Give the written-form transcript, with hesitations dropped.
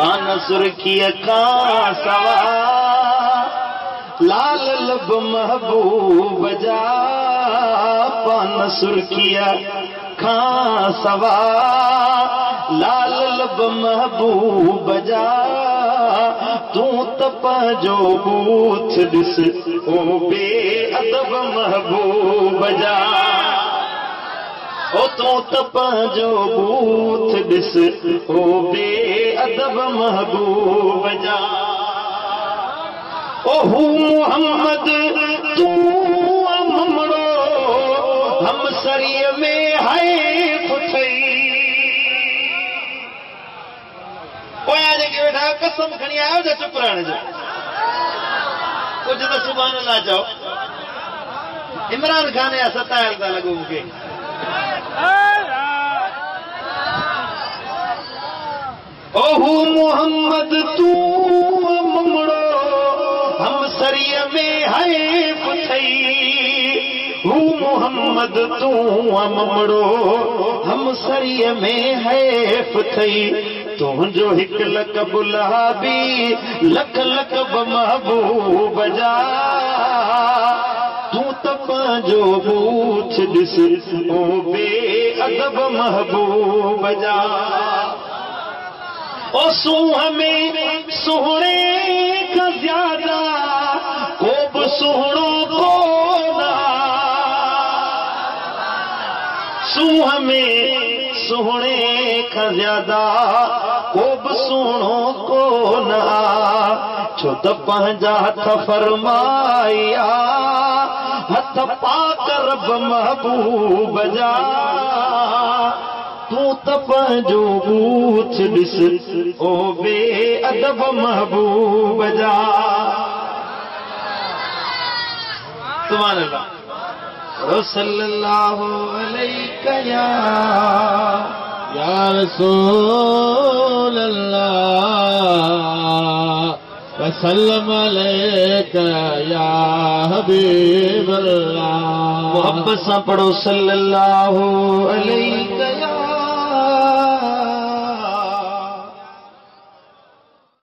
पान सुर्खीअ खां सवा लाल लब महबूब जा पान सुर्खीअ खां सवा लाल लब महबूब जा तूं त पंहिंजो बूथ ॾिस ओ बेअदब महबूब जा ओ तूं त पंहिंजो बूथ ॾिस ओ बेअदब महबूब जा ओ हू मोहम्मद तूं ममड़ो हमसरीअ में हैफ़ थई पोयां जेके वेठा कसम खणी आयो जो चुप रहण जो कुझु त सुभाणे अल्लाह चओ इमरान खान जा सतायल था लॻो मूंखे ओ हू मोहम्मद तूं ममड़ो हमसरीअ में हैफ़ थई हू मोहम्मद तूं ममड़ो हमसरीअ में हैफ़ थई तुंहिंजो हिकु लक़ब लहाबी लख लक़ब महबूब जा तूं त पंहिंजो बूथ ॾिस ओ बेअदब महबूब जा ओ सूंह में सुहिणे खां ज़्यादा को बि सुहिणो कोन सूंह में सुहिणे खां ज़्यादा को बि सुहिणो कोन छो त पंहिंजा हथ फरमाया हथ पाक रब महबूब जा तूं त पंहिंजो बूथ ॾिस ओ बेअदब महबूब जा सुभान अल्लाह सल्लल्लाहु अलैका या रसूल अल्लाह वसल्लम अलैका या हबीब अल्लाह मोहब्बत सां पढ़ो सल्लल्लाहु अलैका या